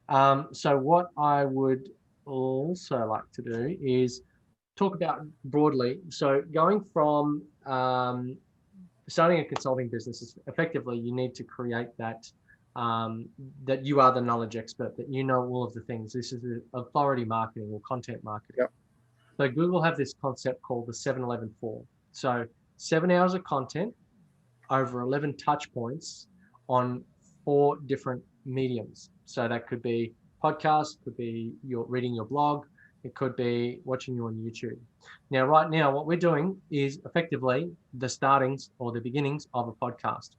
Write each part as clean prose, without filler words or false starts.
So what I would also like to do is talk about broadly. So going from starting a consulting business is effectively you need to create that that you are the knowledge expert, that you know all of the things. This is authority marketing or content marketing. Yep. So Google have this concept called the 7-11-4. So 7 hours of content over 11 touch points on 4 different mediums. So that could be podcast, could be your reading your blog, it could be watching you on YouTube. Now, right now, what we're doing is effectively the startings or the beginnings of a podcast.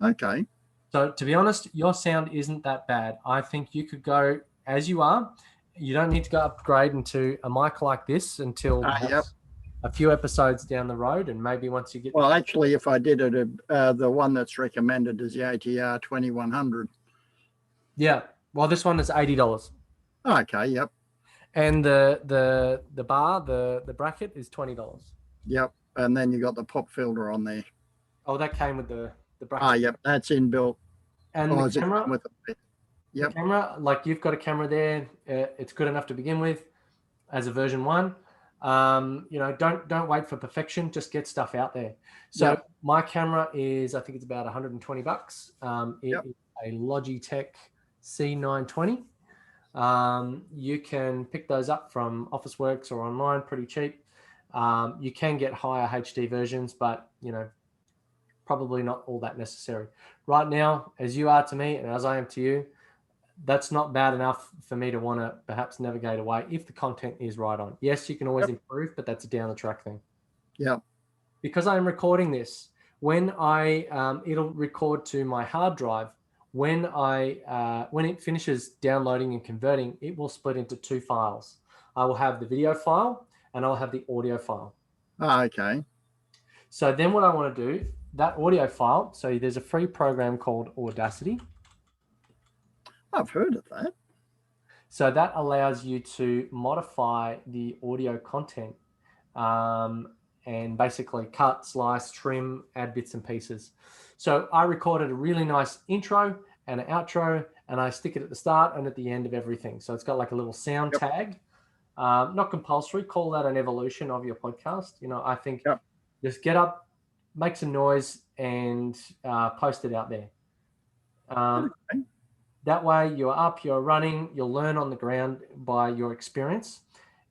Okay. So to be honest, your sound isn't that bad. I think you could go as you are. You don't need to go upgrade into a mic like this until Yep. perhaps a few episodes down the road, and maybe once you get. Well, actually, if I did it, the one that's recommended is the ATR 2100. Yeah, well, this one is $80, Okay. Yep. and the bar, the bracket is $20. Yep. And then you got the pop filter on there. Oh, that came with the bracket. Yep. That's inbuilt. And Oh, the is it camera, with it? the Yep. camera, like you've got a camera there. It's good enough to begin with, as a version 1. Don't wait for perfection. Just get stuff out there. So Yep. my camera is, I think it's about $120. It Yep. is a Logitech C920. You can pick those up from Officeworks or online pretty cheap. You can get higher HD versions, but probably not all that necessary. Right now, as you are to me and as I am to you, that's not bad enough for me to want to perhaps navigate away if the content is right on. Yes, you can always improve, but that's a down the track thing. Yep. Because I'm recording this, when it'll record to my hard drive. When it finishes downloading and converting, it will split into 2 files. I will have the video file and I'll have the audio file. Okay. So then what I want to do, that audio file, so there's a free program called Audacity. I've heard of that. So that allows you to modify the audio content and basically cut, slice, trim, add bits and pieces. So I recorded a really nice intro and an outro, and I stick it at the start and at the end of everything. So it's got like a little sound tag. Not compulsory. Call that an evolution of your podcast. I think just get up, make some noise, and post it out there. Okay. That way you're up, you're running, you'll learn on the ground by your experience.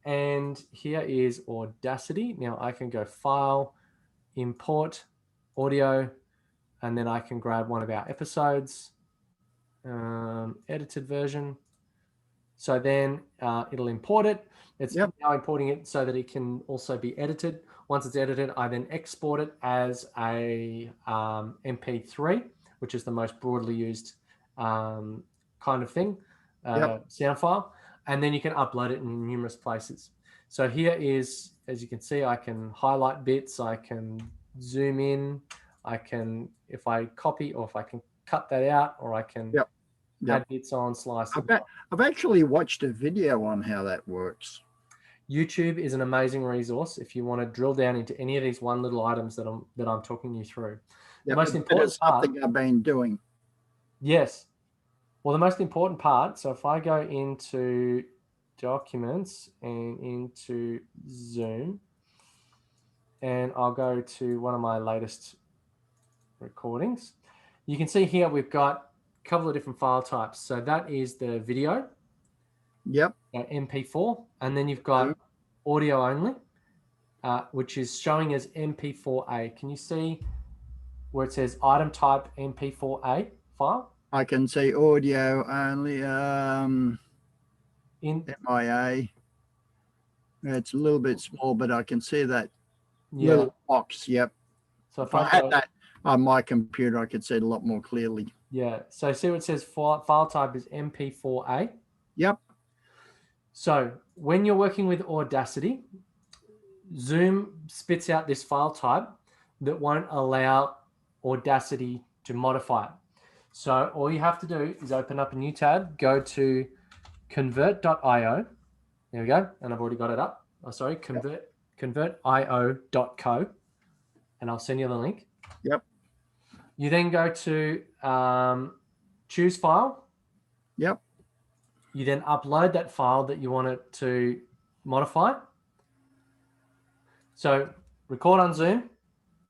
And here is Audacity. Now I can go File, Import, Audio, and then I can grab one of our episodes, edited version. So then it'll import it. It's now importing it so that it can also be edited. Once it's edited, I then export it as a MP3, which is the most broadly used kind of thing, sound file. And then you can upload it in numerous places. So here is, as you can see, I can highlight bits, I can zoom in, I can, if I copy or if I can cut that out, or I can add bits on, slice. I've actually watched a video on how that works. YouTube is an amazing resource if you want to drill down into any of these one little items that I'm talking you through. The most important part, something I've been doing. Yes. Well, the most important part, so if I go into Documents and into Zoom, and I'll go to one of my latest recordings, you can see here we've got a couple of different file types. So that is the video, MP4, and then you've got audio only, which is showing as MP4A. Can you see where it says item type MP4A file? I can see audio only, MIA. It's a little bit small, but I can see that little box. Yep. So if I had that on my computer, I could see it a lot more clearly. Yeah. So see what it says file type is MP4A. Yep. So when you're working with Audacity, Zoom spits out this file type that won't allow Audacity to modify it. So all you have to do is open up a new tab, go to convert.io. There we go. And I've already got it up. Oh, sorry, convertio.co. And I'll send you the link. Yep. You then go to choose file. Yep. You then upload that file that you want it to modify. So record on Zoom.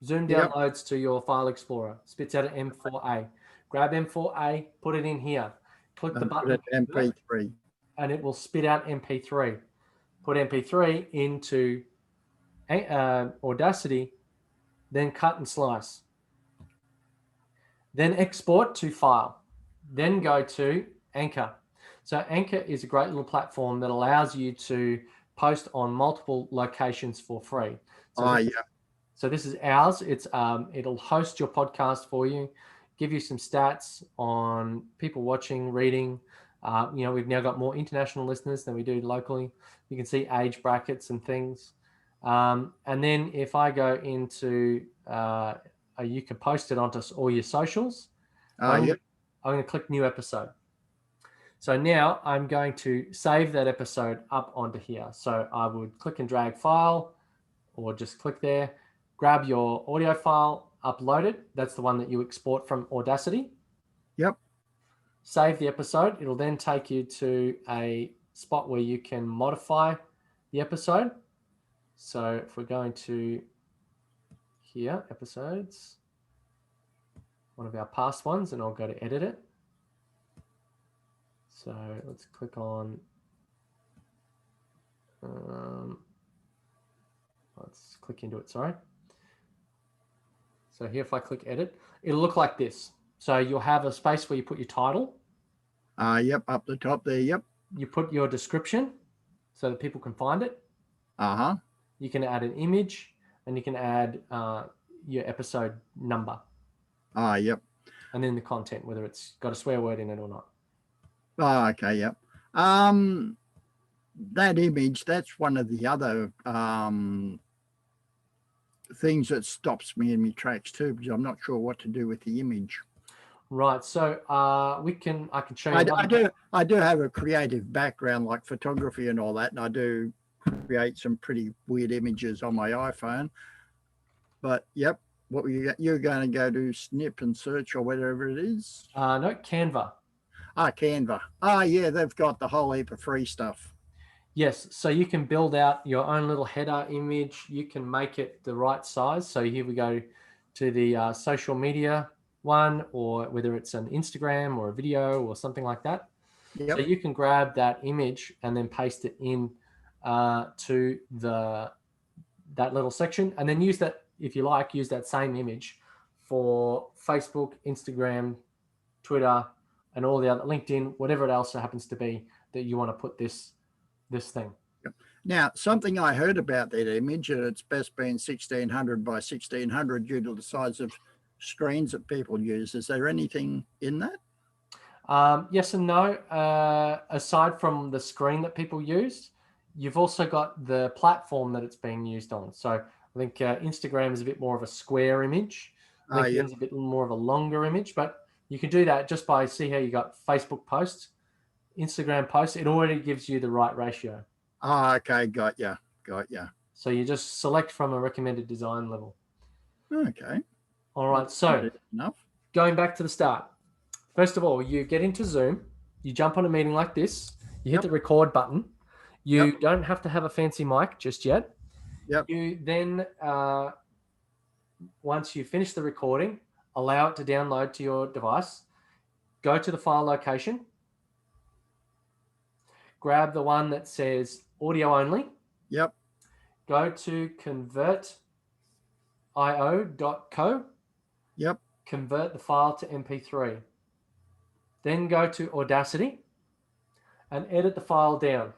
Zoom Yep. downloads to your file explorer, spits out an M4A. Grab M4A, put it in here. Click the And put button it MP3. and it will spit out MP3. Put MP3 into Audacity, then cut and slice. Then export to file. Then go to Anchor. So Anchor is a great little platform that allows you to post on multiple locations for free. So this is ours. It'll host your podcast for you, give you some stats on people watching, reading. We've now got more international listeners than we do locally. You can see age brackets and things. And then if I go into, you can post it onto all your socials. I'm going to click new episode. So now I'm going to save that episode up onto here. So I would click and drag file, or just click there, grab your audio file, upload it. That's the one that you export from Audacity. Yep. Save the episode. It'll then take you to a spot where you can modify the episode. So if we're going to here, episodes, one of our past ones, and I'll go to edit it. So let's click on, let's click into it, sorry. So here, if I click edit, it'll look like this. So you'll have a space where you put your title. Yep, up the top there, yep. You put your description so that people can find it. Uh-huh. You can add an image, and you can add your episode number. Yep. And then the content, whether it's got a swear word in it or not. Okay, yep. That image, that's one of the other things that stops me in my tracks too, because I'm not sure what to do with the image. Right. So I can show you. I do have a creative background like photography and all that, and I do create some pretty weird images on my iPhone. But yep, what were you're going to go to Snip and search or whatever it is? No, Canva. Canva. Yeah, they've got the whole heap of free stuff. Yes, so you can build out your own little header image. You can make it the right size. So here we go to the social media one, or whether it's an Instagram or a video or something like that. Yep. So you can grab that image and then paste it in to that little section, and then use that, if you like, use that same image for Facebook, Instagram, Twitter, and all the other, LinkedIn, whatever else it happens to be that you want to put this thing. Now, something I heard about that image, and it's best being 1600 by 1600 due to the size of screens that people use. Is there anything in that? Yes and no. Aside from the screen that people use, you've also got the platform that it's being used on. So I think Instagram is a bit more of a square image. LinkedIn's a bit more of a longer image, but you can do that just by see how you got Facebook posts, Instagram posts. It already gives you the right ratio. Okay, got ya. So you just select from a recommended design level. Okay. All right. So going back to the start. First of all, you get into Zoom, you jump on a meeting like this, you hit the record button. You don't have to have a fancy mic just yet. You then, once you finish the recording, allow it to download to your device. Go to the file location. Grab the one that says audio only. Yep. Go to convertio.co. Yep. Convert the file to MP3. Then go to Audacity and edit the file down.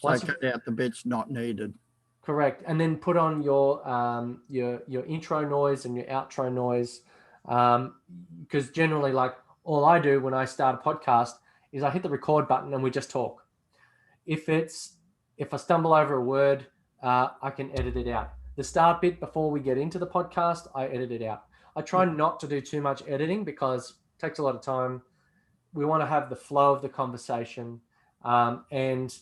So cut out the bits not needed. Correct. And then put on your intro noise and your outro noise. Because generally, like, all I do when I start a podcast is I hit the record button and we just talk. If I stumble over a word, I can edit it out. The start bit before we get into the podcast, I edit it out. I try not to do too much editing because it takes a lot of time. We want to have the flow of the conversation. And,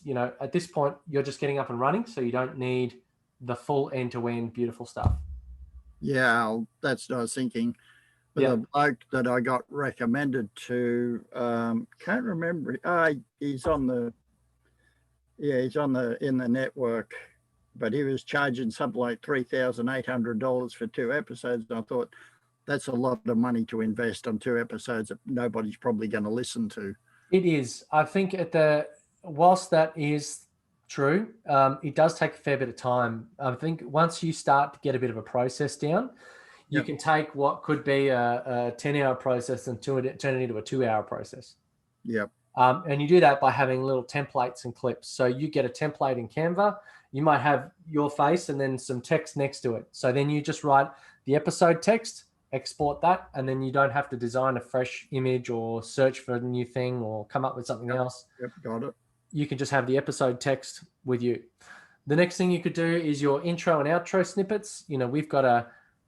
at this point, you're just getting up and running, so you don't need the full end-to-end beautiful stuff. Yeah, that's what I was thinking. with Yeah. a bloke that I got recommended to. Can't remember. He's on the in the network, but he was charging something like $3,800 for 2 episodes. And I thought that's a lot of money to invest on 2 episodes that nobody's probably going to listen to. It is. I think whilst that is true, it does take a fair bit of time. I think once you start to get a bit of a process down, you can take what could be a 10-hour process and turn it into a 2-hour process. Yep. And you do that by having little templates and clips. So you get a template in Canva, you might have your face and then some text next to it. So then you just write the episode text, export that, and then you don't have to design a fresh image or search for a new thing or come up with something else. Yep, got it. You can just have the episode text with you. The next thing you could do is your intro and outro snippets. We've got a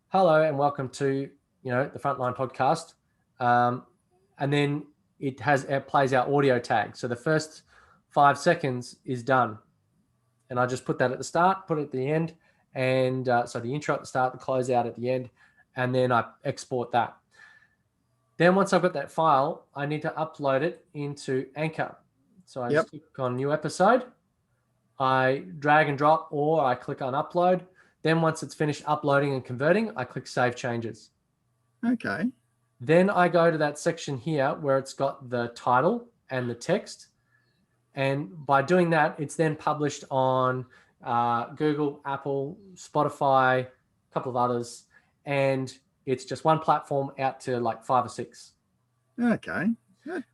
hello and welcome to, the Frontline podcast. And then it plays our audio tag. So the first 5 seconds is done. And I just put that at the start, put it at the end. And so the intro at the start, the close out at the end, and then I export that. Then once I've got that file, I need to upload it into Anchor. So I just click on new episode, I drag and drop, or I click on upload. Then once it's finished uploading and converting, I click save changes. Okay. Then I go to that section here where it's got the title and the text. And by doing that, it's then published on Google, Apple, Spotify, a couple of others. And it's just one platform out to like 5 or 6. Okay.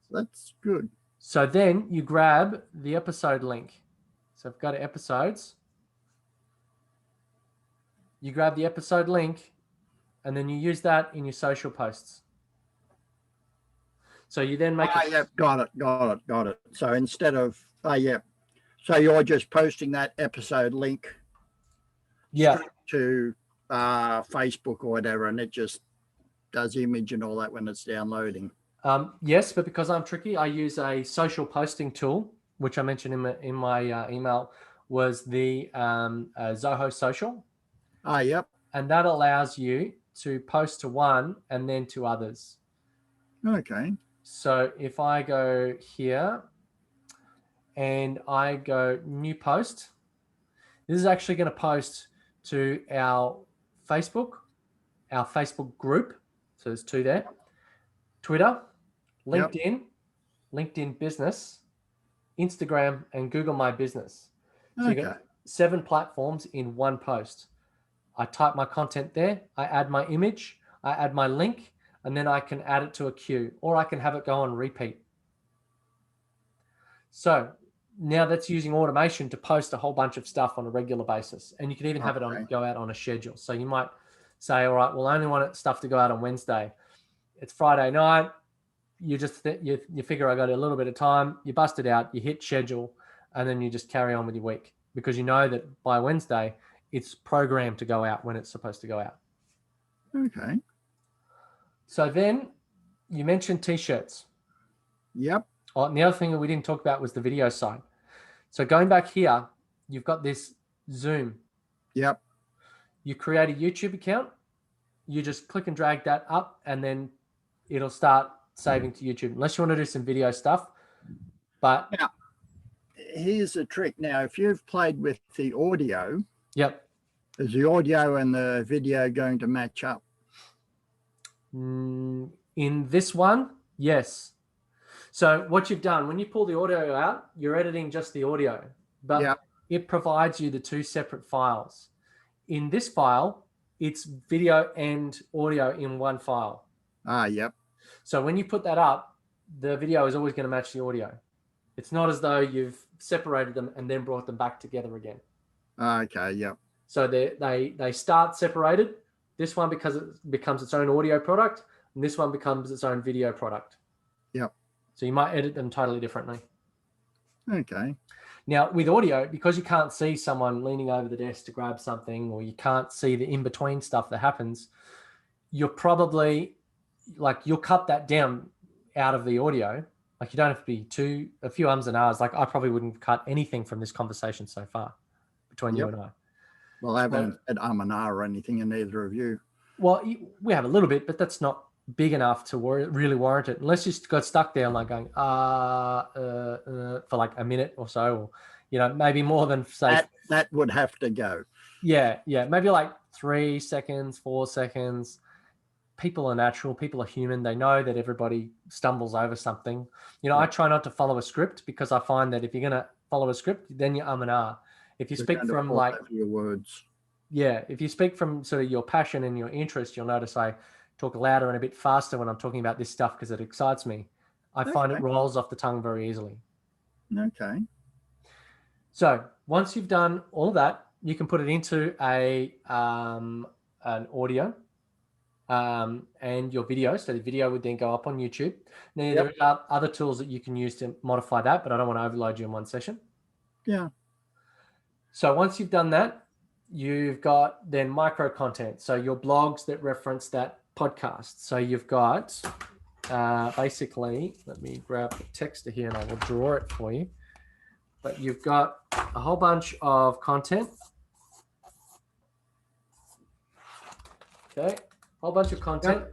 That's good. So then you grab the episode link. So if you go to episodes, you grab the episode link and then you use that in your social posts. So you then make got it. So instead of, so you're just posting that episode link to Facebook or whatever, and it just does image and all that when it's downloading. Yes, but because I'm tricky, I use a social posting tool, which I mentioned in my email, was the Zoho Social. Yep. And that allows you to post to one and then to others. Okay. So if I go here and I go new post, this is actually going to post to our Facebook group. So there's 2 there. Twitter, LinkedIn, LinkedIn Business, Instagram, and Google My Business. So you got 7 platforms in one post. I type my content there. I add my image. I add my link. And then I can add it to a queue, or I can have it go on repeat. So now that's using automation to post a whole bunch of stuff on a regular basis. And you can even have it go out on a schedule. So you might say, all right, well, I only want stuff to go out on Wednesday. It's Friday night. You just you figure I got a little bit of time. You bust it out. You hit schedule, and then you just carry on with your week because you know that by Wednesday it's programmed to go out when it's supposed to go out. Okay. So then you mentioned t-shirts. Yep. Oh, and the other thing that we didn't talk about was the video side. So going back here, you've got this Zoom. Yep. You create a YouTube account. You just click and drag that up, and then it'll start saving to YouTube, unless you want to do some video stuff. But now, here's the trick. Now, if you've played with the audio, is the audio and the video going to match up? In this one, yes. So what you've done, when you pull the audio out, you're editing just the audio, but it provides you the 2 separate files. In this file, it's video and audio in one file. Yep. So when you put that up, the video is always going to match the audio. It's not as though you've separated them and then brought them back together again. Okay, yep. So they start separated. This one because it becomes its own audio product, and this one becomes its own video product. Yep. So you might edit them totally differently. Okay. Now with audio, because you can't see someone leaning over the desk to grab something, or you can't see the in-between stuff that happens, you're probably you'll cut that down out of the audio. Like you don't have to be a few ums and ahs. Like I probably wouldn't cut anything from this conversation so far between you and I. Well, I haven't said and ah or anything in either of you. Well, we have a little bit, but that's not big enough to really warrant it, unless you got stuck there like going for like a minute or so, or maybe more than say that would have to go. Yeah, maybe like 3 seconds, 4 seconds. People are natural, people are human. They know that everybody stumbles over something. I try not to follow a script, because I find that if you're going to follow a script, then you and ah. If you speak from like your words, if you speak from sort of your passion and your interest, you'll notice I talk louder and a bit faster when I'm talking about this stuff, because it excites me. I find it rolls off the tongue very easily. Okay. So once you've done all that, you can put it into an audio and your video. So the video would then go up on YouTube. Now, there are other tools that you can use to modify that, but I don't want to overload you in one session. Yeah. So once you've done that, you've got then micro content. So your blogs that reference that podcast. So you've got basically, let me grab the texter here and I will draw it for you. But you've got a whole bunch of content. Okay, whole bunch of content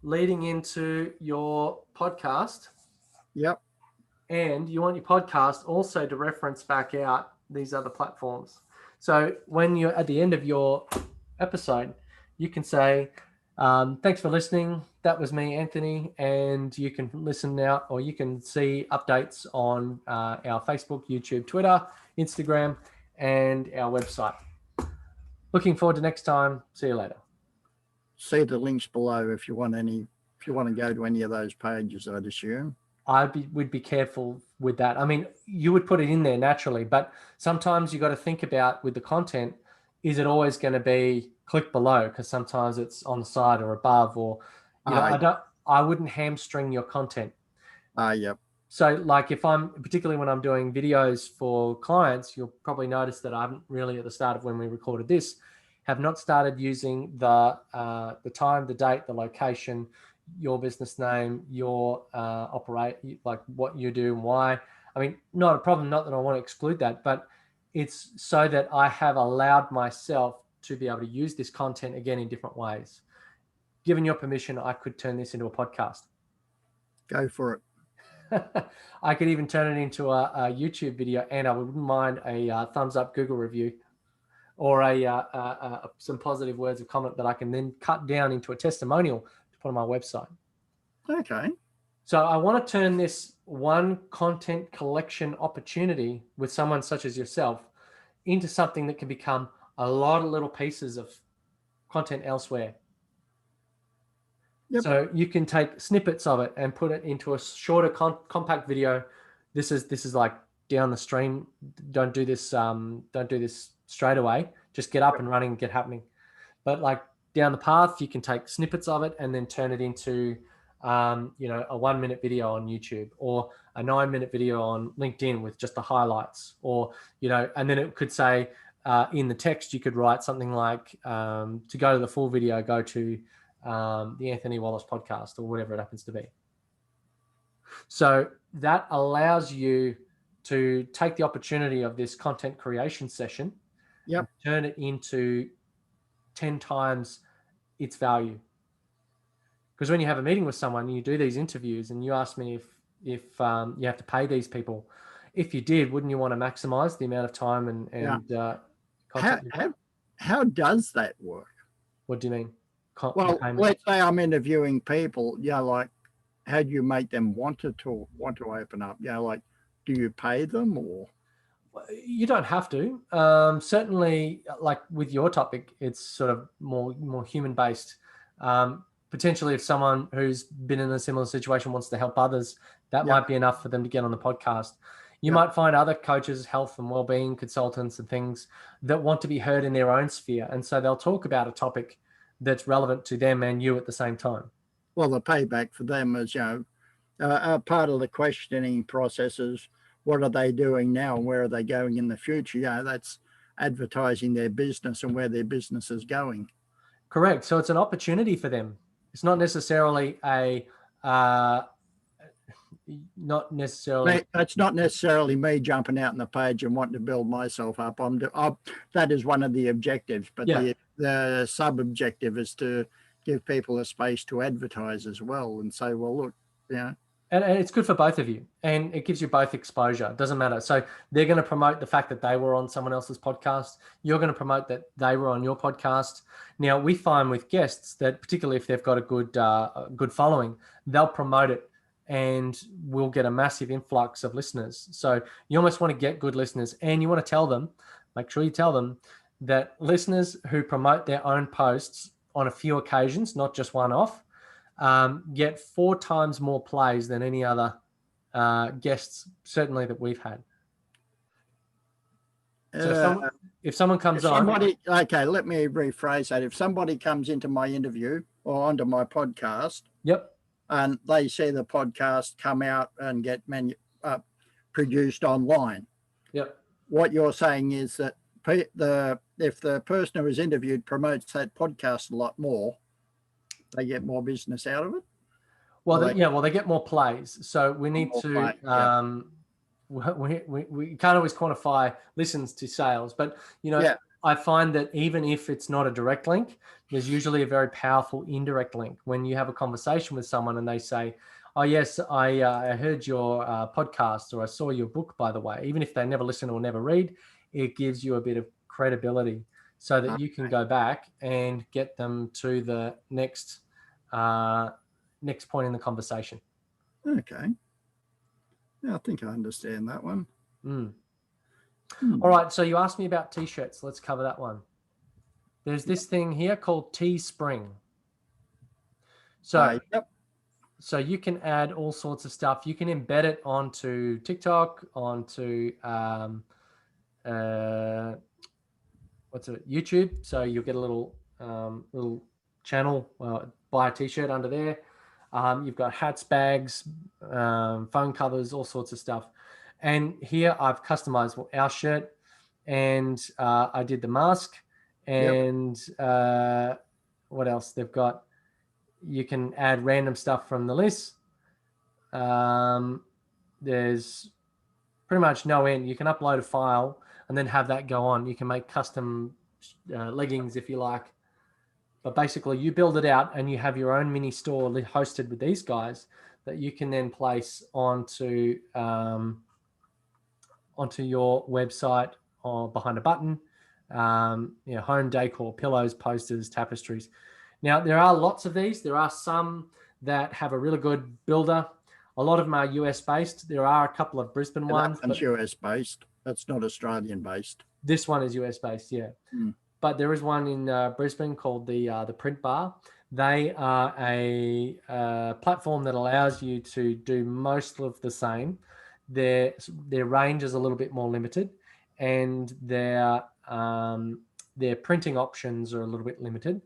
leading into your podcast. Yep. And you want your podcast also to reference back out these other platforms. So when you're at the end of your episode, you can say, thanks for listening. That was me, Anthony. And you can listen now, or you can see updates on our Facebook, YouTube, Twitter, Instagram, and our website. Looking forward to next time. See you later. See the links below if you want to go to any of those pages, I'd assume. Would be careful with that. I mean, you would put it in there naturally, but sometimes you got to think about with the content, is it always going to be click below? Because sometimes it's on the side or above, or I wouldn't hamstring your content. Yep. So like particularly when I'm doing videos for clients, you'll probably notice that I haven't really, at the start of when we recorded this, have not started using the time, the date, the location, your business name, your like what you do and why. I mean, not a problem, not that I want to exclude that, but it's so that I have allowed myself to be able to use this content again in different ways. Given your permission, I could turn this into a podcast. Go for it. I could even turn it into a YouTube video, and I wouldn't mind a thumbs up Google review, or some positive words of comment that I can then cut down into a testimonial to put on my website. Okay. So I want to turn this one content collection opportunity with someone such as yourself into something that can become a lot of little pieces of content elsewhere. Yep. So you can take snippets of it and put it into a shorter compact video. This is like down the stream. Don't do this straight away. Just get up and running and get happening. But like down the path, you can take snippets of it and then turn it into a 1 minute video on YouTube, or a 9 minute video on LinkedIn with just the highlights, or and then it could say in the text, you could write something like to go to the full video, go to the Anthony Wallace podcast, or whatever it happens to be. So that allows you to take the opportunity of this content creation session, turn it into 10 times its value. Because when you have a meeting with someone, you do these interviews, and you ask me if you have to pay these people. If you did, wouldn't you want to maximize the amount of time and content? How does that work? What do you mean? Well, let's say I'm interviewing people, like, how do you make them want to open up? Like, do you pay them, or? You don't have to. Certainly, like with your topic, it's sort of more human based. Potentially, if someone who's been in a similar situation wants to help others, that might be enough for them to get on the podcast. You might find other coaches, health and well-being consultants and things that want to be heard in their own sphere. And so they'll talk about a topic that's relevant to them and you at the same time. Well, the payback for them is, part of the questioning process is, what are they doing now and where are they going in the future? That's advertising their business and where their business is going. Correct. So it's an opportunity for them. It's not necessarily It's not necessarily me jumping out on the page and wanting to build myself up. That is one of the objectives, but the sub objective is to give people a space to advertise as well and say, well, look, And it's good for both of you, and it gives you both exposure. It doesn't matter. So they're going to promote the fact that they were on someone else's podcast. You're going to promote that they were on your podcast. Now, we find with guests that, particularly if they've got a good following, they'll promote it, and we'll get a massive influx of listeners. So you almost want to get good listeners, and you want to tell them, make sure you tell them that listeners who promote their own posts on a few occasions, not just one off, get 4 times more plays than any other guests, certainly that we've had. So if someone comes on... Okay, let me rephrase that. If somebody comes into my interview or onto my podcast, yep, and they see the podcast come out and get produced online, yep, what you're saying is that if the person who was interviewed promotes that podcast a lot more, they get more business out of it? Well, they get more plays. So we need to... We can't always quantify listens to sales, but I find that even if it's not a direct link, there's usually a very powerful indirect link. When you have a conversation with someone and they say, oh yes, I heard your podcast, or I saw your book, by the way, even if they never listen or never read, it gives you a bit of credibility so that you can go back and get them to the next point in the conversation. Okay. Yeah, I think I understand that one. All right. So you asked me about t-shirts. Let's cover that one. There's this thing here called Teespring. So, so you can add all sorts of stuff. You can embed it onto TikTok, onto YouTube. So you'll get a little channel, buy a t-shirt under there. You've got hats, bags, phone covers, all sorts of stuff. And here I've customized our shirt, and I did the mask, and what else they've got? You can add random stuff from the list. There's pretty much no end. You can upload a file and then have that go on. You can make custom leggings if you like. But basically, you build it out and you have your own mini store hosted with these guys that you can then place onto your website or behind a button. Home decor, pillows, posters, tapestries. Now, there are lots of these. There are some that have a really good builder. A lot of them are US-based. There are a couple of Brisbane ones. That's US-based. That's not Australian-based. This one is US-based, yeah. But there is one in Brisbane called the Print Bar. They are a platform that allows you to do most of the same. Their range is a little bit more limited, and their printing options are a little bit limited,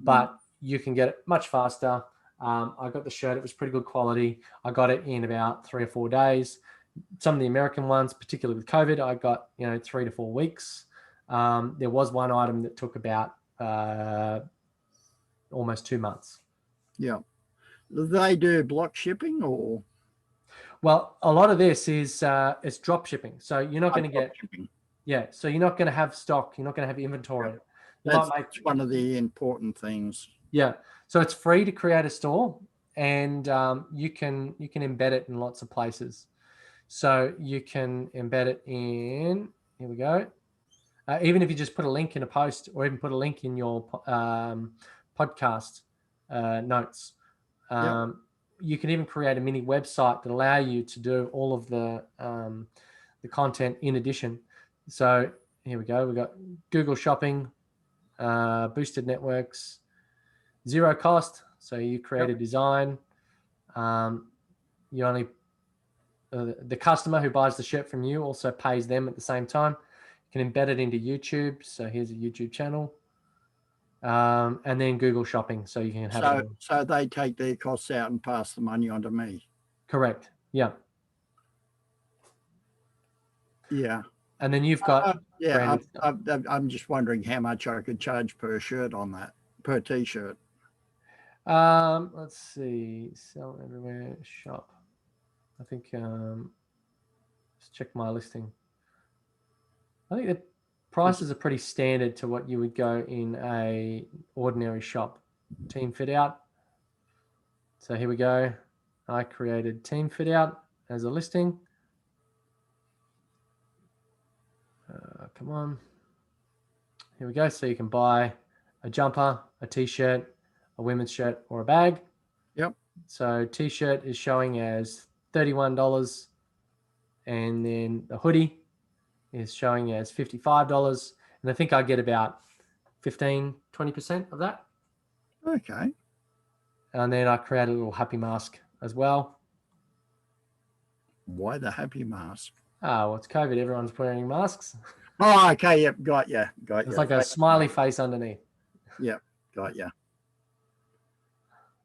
but you can get it much faster. I got the shirt. It was pretty good quality. I got it in about 3 or 4 days. Some of the American ones, particularly with COVID, I got 3 to 4 weeks. There was one item that took about almost 2 months. Yeah. Do they do block shipping or? Well, a lot of this is it's drop shipping. So you're not going to get shipping. Yeah. So you're not going to have stock. You're not going to have inventory. That's one of the important things. Yeah. So it's free to create a store, and you can embed it in lots of places. So you can embed it in, here we go. Even if you just put a link in a post, or even put a link in your podcast notes. You can even create a mini website that allow you to do all of the content in addition. So here we go. We've got Google Shopping, boosted networks, zero cost. So you create a design. You only the customer who buys the shirt from you also pays them at the same time. You can embed it into YouTube. So here's a YouTube channel. And then Google Shopping. So you can have it. So they take their costs out and pass the money on to me. Correct. Yeah. Yeah. And then you've got I'm just wondering how much I could charge per shirt on that, per t-shirt. Let's see. Sell everywhere, shop. I think let's check my listing. I think the prices are pretty standard to what you would go in a ordinary shop. team fit out. So here we go. I created team fit out as a listing. Come on. Here we go. So you can buy a jumper, a t-shirt, a women's shirt, or a bag. Yep. So t-shirt is showing as $31, and then the hoodie is showing as $55. And I think I get about 15-20% of that. Okay. And then I create a little happy mask as well. Why the happy mask? Well, it's COVID. Everyone's wearing masks. Oh, okay. Yep. Got you. Got you. It's like a smiley face underneath. Yep. Got you.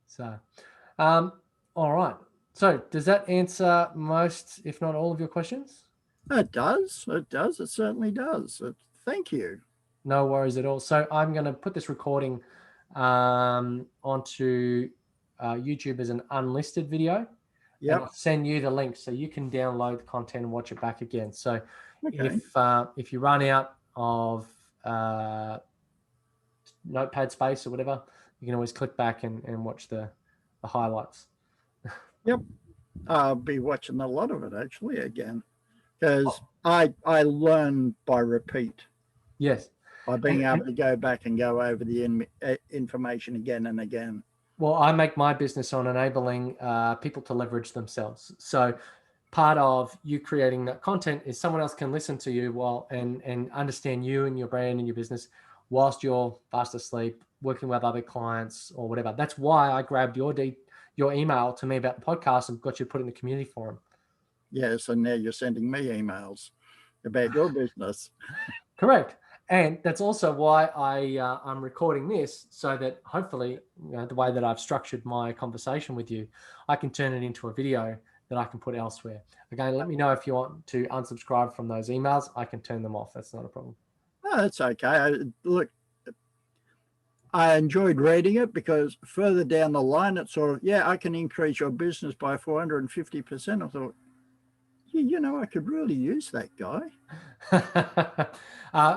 So, all right. So does that answer most, if not all, of your questions? It does. It does. It certainly does. Thank you. No worries at all. So I'm going to put this recording onto YouTube as an unlisted video. Yep. And I'll send you the link so you can download the content and watch it back again. So Okay. if you run out of notepad space or whatever, you can always click back and watch the highlights. Yep. I'll be watching a lot of it actually again, because I learn by repeat. Yes. By being able to go back and go over the information again and again. Well, I make my business on enabling people to leverage themselves. So part of you creating that content is someone else can listen to you and understand you and your brand and your business whilst you're fast asleep, working with other clients or whatever. That's why I grabbed your email to me about the podcast and got you to put it in the community forum. Yes, and now you're sending me emails about your business. Correct. And that's also why I'm recording this, so that hopefully, the way that I've structured my conversation with you, I can turn it into a video that I can put elsewhere. Again, let me know if you want to unsubscribe from those emails. I can turn them off. That's not a problem. Oh, that's okay. Look, I enjoyed reading it because further down the line, it's sort of, I can increase your business by 450%. I thought, I could really use that guy.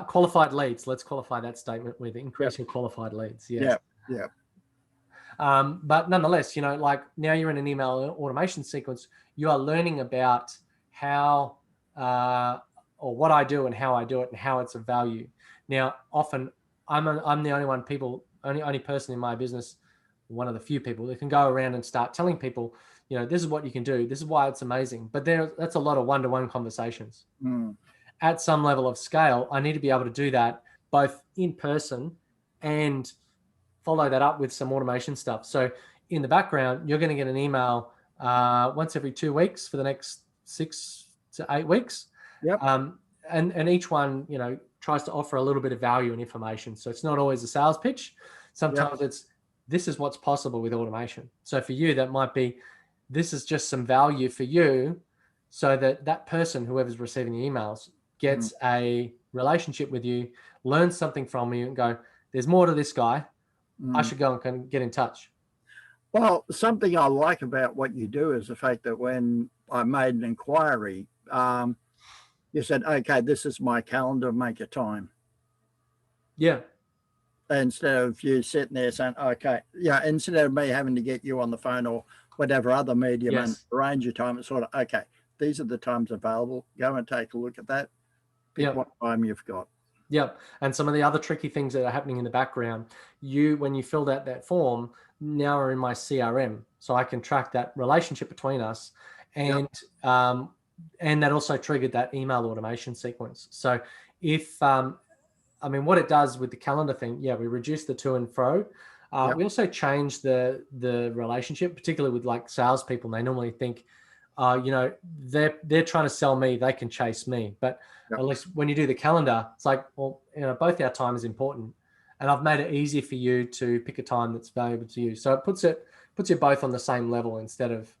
Qualified leads. Let's qualify that statement with increasing qualified leads. Yes. Yeah. But nonetheless, like now you're in an email automation sequence, you are learning about how or what I do and how I do it and how it's of value. Now, often I'm the only person in my business, one of the few people that can go around and start telling people, this is what you can do. This is why it's amazing. But that's a lot of one-to-one conversations. At some level of scale, I need to be able to do that both in person and follow that up with some automation stuff. So in the background, you're going to get an email once every 2 weeks for the next 6 to 8 weeks. Yep. And each one, tries to offer a little bit of value and information. So it's not always a sales pitch. Sometimes this is what's possible with automation. So for you, that might be, this is just some value for you, so that person, whoever's receiving the emails, gets a relationship with you, learns something from you, and go, there's more to this guy. I should go and get in touch. Well, something I like about what you do is the fact that when I made an inquiry, you said, okay, this is my calendar, make a time. Yeah. Instead of you sitting there saying, okay, instead of me having to get you on the phone or whatever other medium and arrange your time, it's sort of, okay, these are the times available. Go and take a look at that. Pick what time you've got. Yep. And some of the other tricky things that are happening in the background, when you filled out that form, now are in my CRM. So I can track that relationship between us. And that also triggered that email automation sequence. So if, what it does with the calendar thing, we reduce the to and fro. We also change the relationship, particularly with like salespeople. They normally think, they're trying to sell me, they can chase me. But at least when you do the calendar, it's like, well, both our time is important, and I've made it easy for you to pick a time that's valuable to you. So it puts you both on the same level instead of,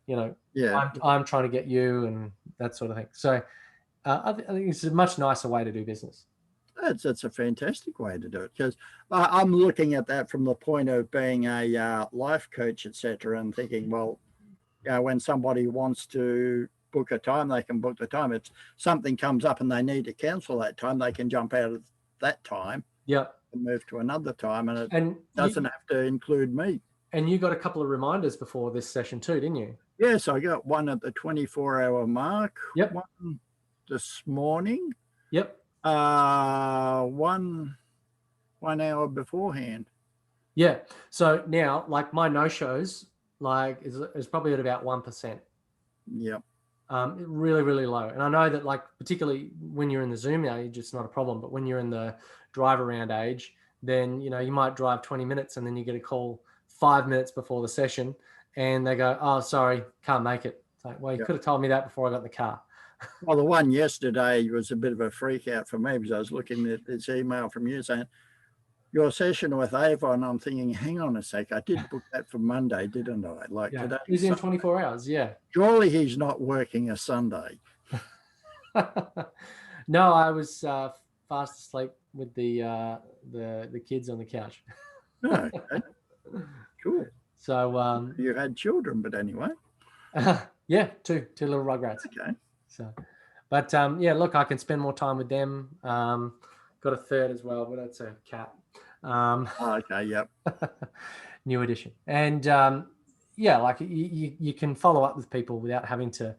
I'm trying to get you and that sort of thing. So I think it's a much nicer way to do business. That's a fantastic way to do it, because I'm looking at that from the point of being a life coach, etc., and thinking, well, when somebody wants to book a time, they can book the time. If something comes up and they need to cancel that time, they can jump out of that time. Yeah. can move to another time, and it And doesn't have to include me. And you got a couple of reminders before this session too, didn't you? Yes, I got one at the 24-hour mark. Yep. One this morning. Yep. One hour beforehand. Yeah. So now, like my no-shows, like is probably at about 1%. Yep. Really, really low. And I know that, like, particularly when you're in the Zoom age, it's not a problem. But when you're in the drive around age, then, you know, you might drive 20 minutes and then you get a call 5 minutes before the session and they go, "Oh, sorry, can't make it." It's like, well, you could have told me that before I got in the car. Well, the one yesterday was a bit of a freak out for me because I was looking at this email from you saying, "Your session with Avon," I'm thinking, hang on a sec, I did book that for Monday, didn't I? Like today. He's in 24 hours, yeah. Surely he's not working a Sunday. No, I was fast asleep with the kids on the couch. Oh, okay. Cool. So you had children, but anyway. Yeah, two little rugrats. Okay. So, but yeah, look, I can spend more time with them. Got a third as well, but that's a cat. Okay. Yep. New addition. And yeah, like you can follow up with people without having to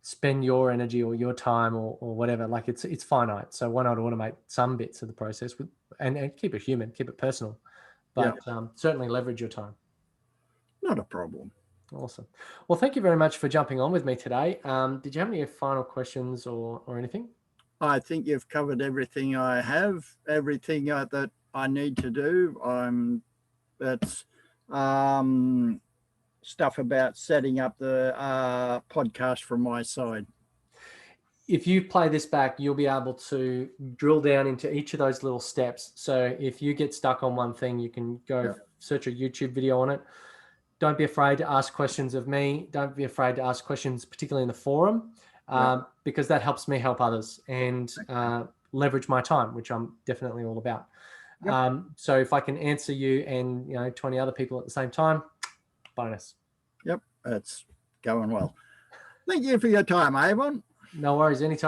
spend your energy or your time or whatever. Like it's finite. So why not automate some bits of the process and keep it human, keep it personal, but certainly leverage your time. Not a problem. Awesome. Well, thank you very much for jumping on with me today. Did you have any final questions or anything? I think you've covered everything I have, everything that I need to do. That's stuff about setting up the podcast from my side. If you play this back, you'll be able to drill down into each of those little steps. So if you get stuck on one thing, you can go search a YouTube video on it. Don't be afraid to ask questions of me. Don't be afraid to ask questions, particularly in the forum, because that helps me help others and leverage my time, which I'm definitely all about. So if I can answer you and 20 other people at the same time, bonus. Yep, that's going well. Thank you for your time, Avon. No worries, anytime.